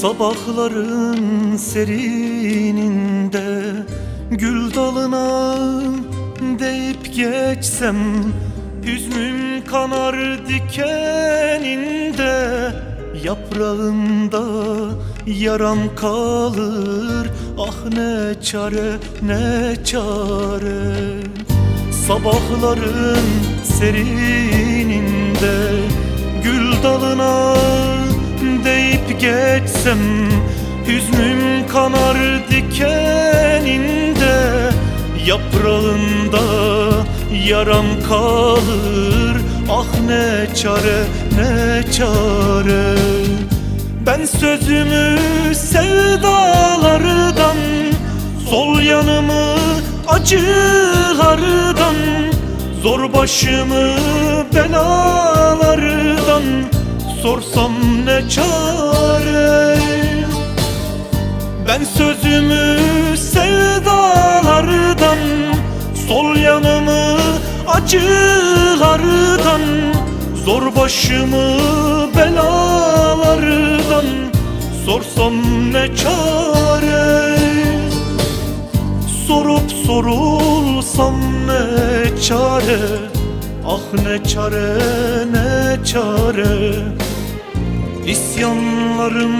Sabahların serininde gül dalına deyip geçsem, hüznüm kanar dikeninde, yaprağında yaram kalır. Ah ne çare, ne çare. Sabahların serininde gül dalına deyip geçsem, hüznüm kanar dikeninde, yaprağında yaram kalır. Ah ne çare, ne çare. Ben sözümü sevdalardan, sol yanımı acılardan, zor başımı belalardan sorsam ne çare. Ben sözümü sevdalardan, sol yanımı acılardan, zor başımı belalardan sorsam ne çare. Sorup sorulsam ne çare. Ah ne çare, ne çare. İsyanlarım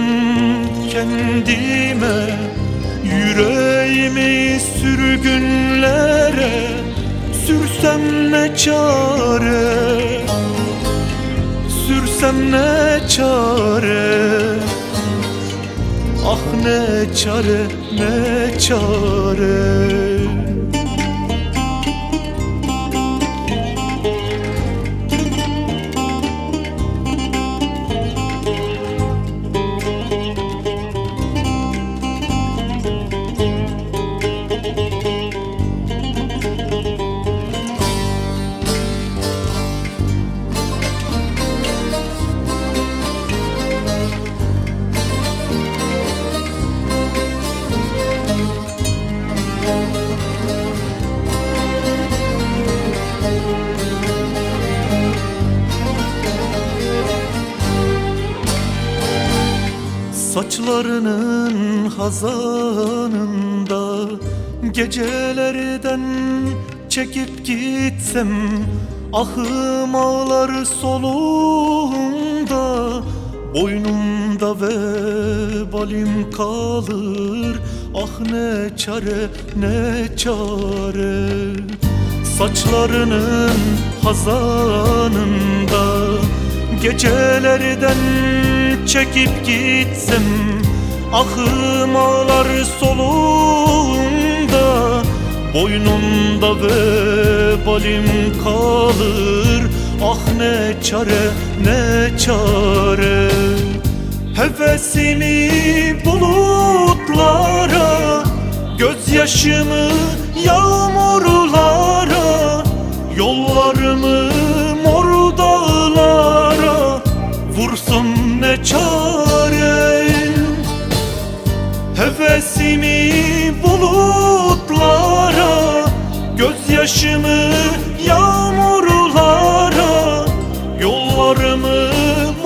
kendime, yüreğimi sürgünlere sürsem ne çare. Sürsem ne çare. Ah ne çare, ne çare. Saçlarının hazanında gecelerden çekip gitsem, ahım ağlar solumda, boynumda vebalim kalır. Ah ne çare, ne çare. Saçlarının hazanında gecelerden çekip gitsem, ahım ağlar solumda, boynumda vebalim kalır. Ah ne çare, ne çare. Hevesimi bulutlara, gözyaşımı yağmurlara, yollarımı mor dağlara vursam ne çare. Hevesimi bulutlara, gözyaşımı yağmurlara, yollarımı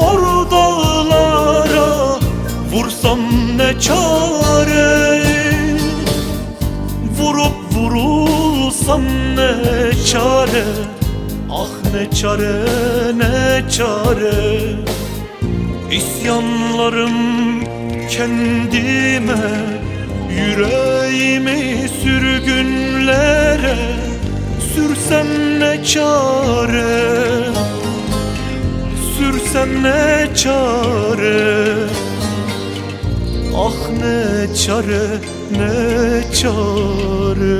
mor dağlara vursam ne çare. Vurup vurulsam ne çare. Ah ne çare, ne çare. İsyanlarım kendime, yüreğimi sürgünlere sürsem ne çare. Sürsem ne çare. Ah ne çare, ne çare.